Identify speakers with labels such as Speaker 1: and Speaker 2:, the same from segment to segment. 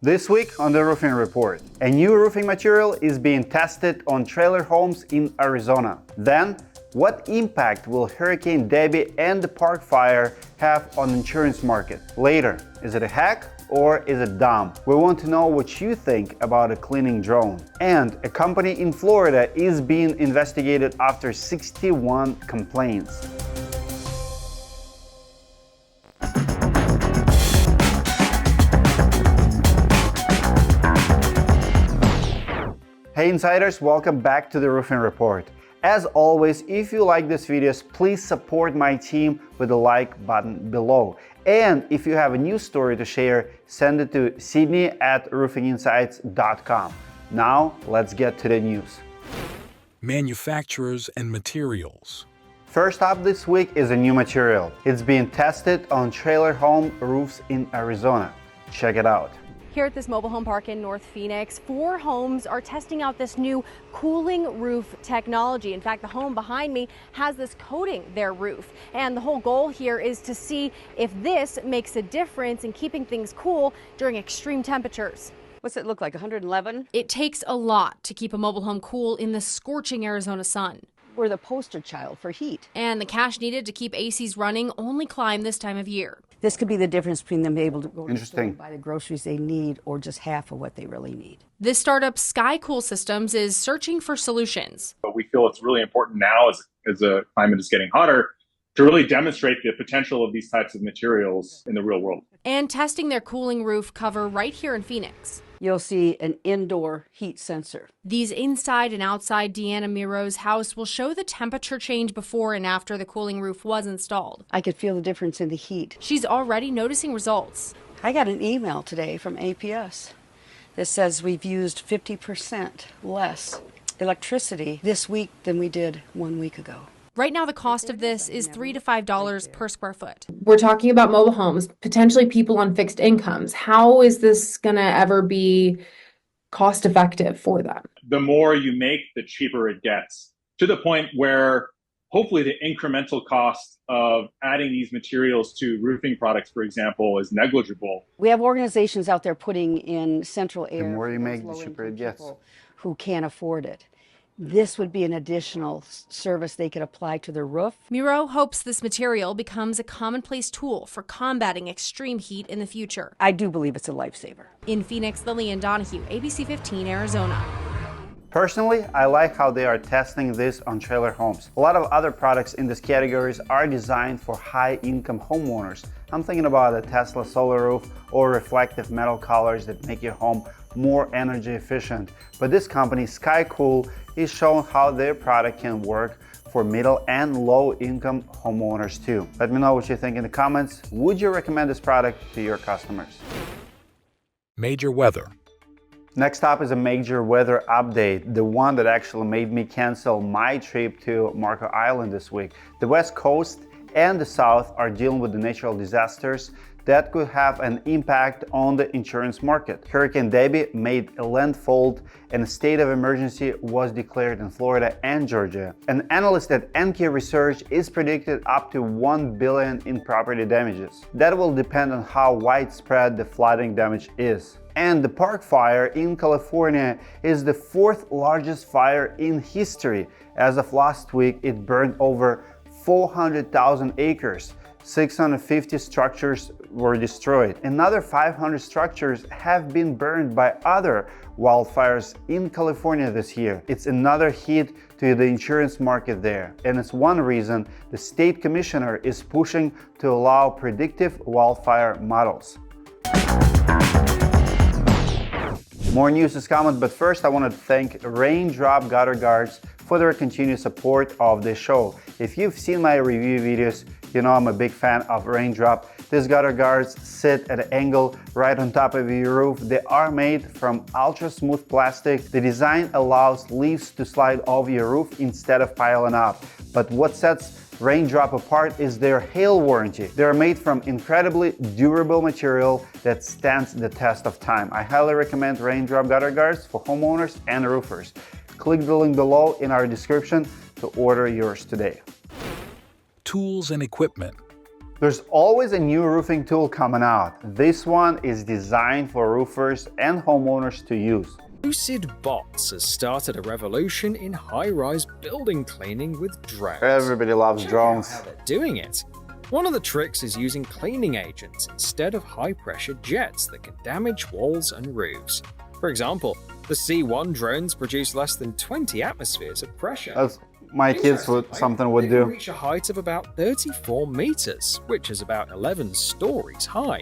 Speaker 1: This week on the Roofing Report, a new roofing material is being tested on trailer homes in Arizona. Then, what impact will Hurricane Debbie and the park fire have on the insurance market? Later, is it a hack or is it dumb? We want to know what you think about a cleaning drone. And a company in Florida is being investigated after 61 complaints. Hey insiders, welcome back to the Roofing Report. As always, if you like this videos, please support my team with the like button below. And if you have a news story to share, send it to sydney@roofinginsights.com. Now, let's get to the news.
Speaker 2: Manufacturers and materials.
Speaker 1: First up this week is a new material. It's being tested on trailer home roofs in Arizona. Check it out.
Speaker 3: Here at this mobile home park in North Phoenix, 4 homes are testing out this new cooling roof technology. In fact, the home behind me has this coating their roof. And the whole goal here is to see if this makes a difference in keeping things cool during extreme temperatures.
Speaker 4: What's it look like, 111?
Speaker 3: It takes a lot to keep a mobile home cool in the scorching Arizona sun.
Speaker 4: We're the poster child for heat.
Speaker 3: And the cash needed to keep ACs running only climb this time of year.
Speaker 4: This could be the difference between them being able to go to the store
Speaker 1: Interesting.
Speaker 4: and buy the groceries they need or just half of what they really need.
Speaker 3: This startup, SkyCool Systems, is searching for solutions.
Speaker 5: But we feel it's really important now as the climate is getting hotter to really demonstrate the potential of these types of materials in the real world.
Speaker 3: And testing their cooling roof cover right here in Phoenix.
Speaker 4: You'll see an indoor heat sensor.
Speaker 3: These inside and outside Deanna Miro's house will show the temperature change before and after the cooling roof was installed.
Speaker 4: I could feel the difference in the heat.
Speaker 3: She's already noticing results.
Speaker 4: I got an email today from APS that says we've used 50% less electricity this week than we did 1 week ago.
Speaker 3: Right now, the cost of this is $3 to $5 per square foot.
Speaker 6: We're talking about mobile homes, potentially people on fixed incomes. How is this going to ever be cost effective for them?
Speaker 5: The more you make, the cheaper it gets, to the point where hopefully the incremental cost of adding these materials to roofing products, for example, is negligible.
Speaker 4: We have organizations out there putting in central air.
Speaker 1: The more you
Speaker 4: for
Speaker 1: make,
Speaker 4: those
Speaker 1: the cheaper it
Speaker 4: low-income
Speaker 1: gets.
Speaker 4: people who can't afford it. This would be an additional service they could apply to their roof.
Speaker 3: Miro hopes this material becomes a commonplace tool for combating extreme heat in the future.
Speaker 4: I do believe it's a lifesaver.
Speaker 3: In Phoenix, Lillian Donahue, ABC 15, Arizona.
Speaker 1: Personally, I like how they are testing this on trailer homes. A lot of other products in this categories are designed for high-income homeowners. I'm thinking about a Tesla solar roof or reflective metal colors that make your home more energy efficient. But this company, SkyCool, is showing how their product can work for middle and low-income homeowners too. Let me know what you think in the comments. Would you recommend this product to your customers?
Speaker 2: Major weather.
Speaker 1: Next up is a major weather update, the one that actually made me cancel my trip to Marco Island this week. The West Coast and the South are dealing with the natural disasters that could have an impact on the insurance market. Hurricane Debbie made a landfall and a state of emergency was declared in Florida and Georgia. An analyst at KRCR is predicted up to $1 billion in property damages. That will depend on how widespread the flooding damage is. And the park fire in California is the 4th largest fire in history. As of last week, it burned over 400,000 acres. 650 structures were destroyed. Another 500 structures have been burned by other wildfires in California this year. It's another hit to the insurance market there. And it's one reason the state commissioner is pushing to allow predictive wildfire models. More news is coming, but first I want to thank Raindrop gutter guards for their continued support of this show. If you've seen my review videos, you know I'm a big fan of Raindrop. These gutter guards sit at an angle right on top of your roof. They are made from ultra smooth plastic. The design allows leaves to slide off your roof instead of piling up. But what sets Raindrop apart is their hail warranty. They are made from incredibly durable material that stands the test of time. I highly recommend Raindrop gutter guards for homeowners and roofers. Click the link below in our description to order yours today.
Speaker 2: Tools and equipment.
Speaker 1: There's always a new roofing tool coming out. This one is designed for roofers and homeowners to use.
Speaker 7: Lucid Bots has started a revolution in high-rise building cleaning with drones.
Speaker 1: Everybody loves
Speaker 7: Check
Speaker 1: drones.
Speaker 7: out how they're doing it. One of the tricks is using cleaning agents instead of high-pressure jets that can damage walls and roofs. For example, the C1 drones produce less than 20 atmospheres of pressure.
Speaker 1: That's my kids would something would
Speaker 7: They can
Speaker 1: do.
Speaker 7: reach a height of about 34 meters, which is about 11 stories high.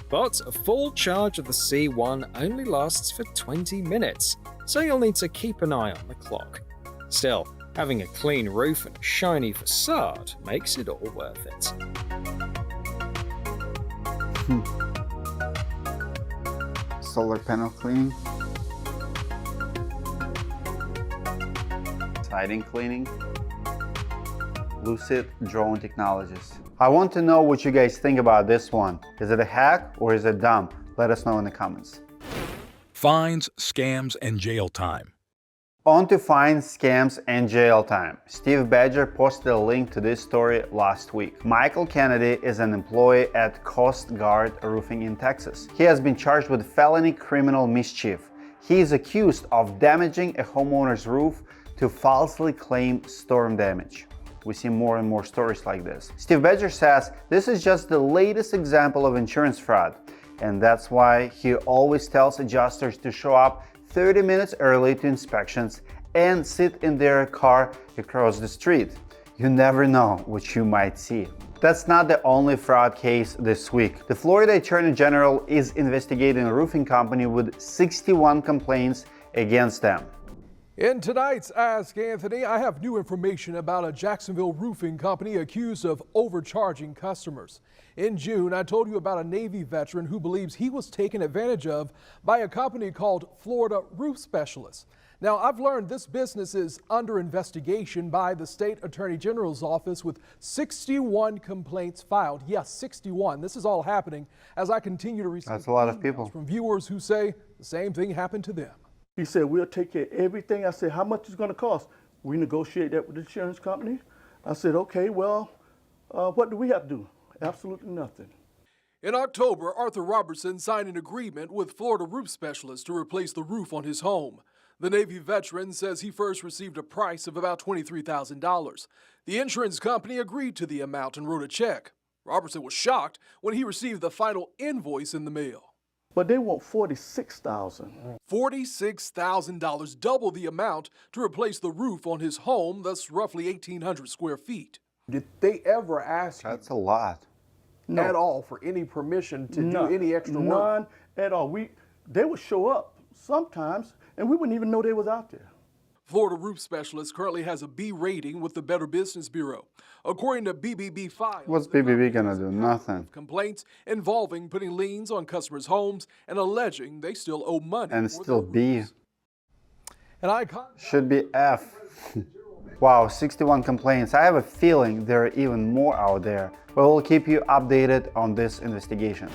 Speaker 7: But a full charge of the C1 only lasts for 20 minutes, so you'll need to keep an eye on the clock. Still, having a clean roof and a shiny facade makes it all worth it.
Speaker 1: Solar panel cleaning. Siding cleaning. Lucid Drone Technologies. I want to know what you guys think about this one. Is it a hack or is it dumb? Let us know in the comments.
Speaker 2: Fines, scams, and jail time.
Speaker 1: On to fines, scams, and jail time. Steve Badger posted a link to this story last week. Michael Kennedy is an employee at Coast Guard Roofing in Texas. He has been charged with felony criminal mischief. He is accused of damaging a homeowner's roof to falsely claim storm damage. We see more and more stories like this. Steve Badger says this is just the latest example of insurance fraud, and that's why he always tells adjusters to show up 30 minutes early to inspections and sit in their car across the street. You never know what you might see. That's not the only fraud case this week. The Florida Attorney General is investigating a roofing company with 61 complaints against them.
Speaker 8: In tonight's Ask Anthony, I have new information about a Jacksonville roofing company accused of overcharging customers. In June, I told you about a Navy veteran who believes he was taken advantage of by a company called Florida Roof Specialists. Now, I've learned this business is under investigation by the State Attorney General's office with 61 complaints filed. Yes, 61. This is all happening as I continue to receive
Speaker 1: That's a lot of
Speaker 8: emails
Speaker 1: people.
Speaker 8: from viewers who say the same thing happened to them.
Speaker 9: He said, we'll take care of everything. I said, how much is it going to cost? We negotiate that with the insurance company. I said, okay, well, what do we have to do? Absolutely nothing.
Speaker 8: In October, Arthur Robertson signed an agreement with Florida Roof Specialists to replace the roof on his home. The Navy veteran says he first received a price of about $23,000. The insurance company agreed to the amount and wrote a check. Robertson was shocked when he received the final invoice in the mail.
Speaker 9: But they want $46,000.
Speaker 8: $46,000, double the amount to replace the roof on his home, that's roughly 1,800 square feet.
Speaker 10: Did they ever ask you
Speaker 1: That's a lot.
Speaker 9: No.
Speaker 10: at all for any permission to do any extra work?
Speaker 9: None at all. They would show up sometimes, and we wouldn't even know they was out there.
Speaker 8: Florida Roof Specialists currently has a B rating with the Better Business Bureau. According to BBB files,
Speaker 1: What's
Speaker 8: the
Speaker 1: BBB
Speaker 8: company
Speaker 1: gonna
Speaker 8: has
Speaker 1: do?
Speaker 8: a
Speaker 1: Nothing.
Speaker 8: pattern of complaints involving putting liens on customers' homes and alleging they still owe money.
Speaker 1: And
Speaker 8: for
Speaker 1: still
Speaker 8: their
Speaker 1: B.
Speaker 8: roofs. And I
Speaker 1: Should be F. Wow, 61 complaints. I have a feeling there are even more out there. But we'll keep you updated on this investigation.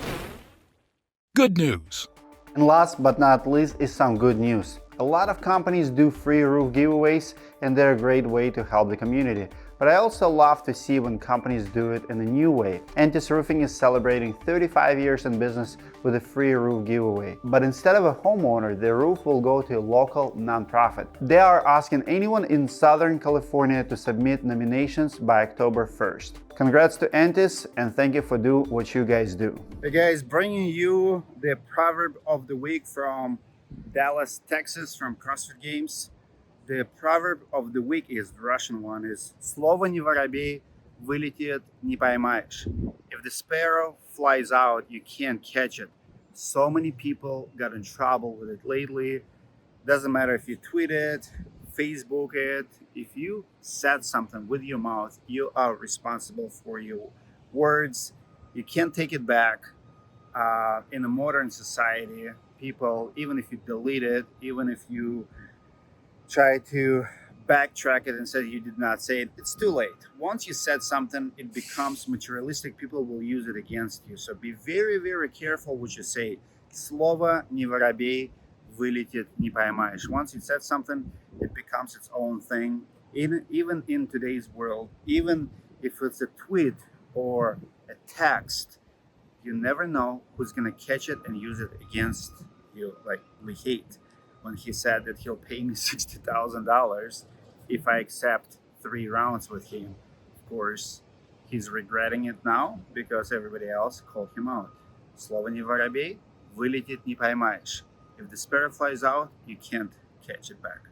Speaker 2: Good news.
Speaker 1: And last but not least is some good news. A lot of companies do free roof giveaways, and they're a great way to help the community. But I also love to see when companies do it in a new way. Antis Roofing is celebrating 35 years in business with a free roof giveaway. But instead of a homeowner, the roof will go to a local nonprofit. They are asking anyone in Southern California to submit nominations by October 1st. Congrats to Antis, and thank you for doing what you guys do.
Speaker 11: Hey guys, bringing you the proverb of the week from Dallas, Texas, from CrossFit Games. The proverb of the week is the Russian one is "Слово не воробей, вылетит не поймаешь." If the sparrow flies out, you can't catch it. So many people got in trouble with it lately. Doesn't matter if you tweet it, Facebook it. If you said something with your mouth, you are responsible for your words. You can't take it back. In a modern society, people, even if you delete it, even if you try to backtrack it and say you did not say it, it's too late. Once you said something, it becomes materialistic. People will use it against you. So be very, very careful what you say. Слово не воробей, вылетит не поймаешь. Once you said something, it becomes its own thing. Even in today's world, even if it's a tweet or a text, you never know who's gonna catch it and use it against you. Like Lee, when he said that he'll pay me $60,000 if I accept 3 rounds with him. Of course, he's regretting it now because everybody else called him out. Слово не воробей, вылетит не поймаешь. If the sparrow flies out, you can't catch it back.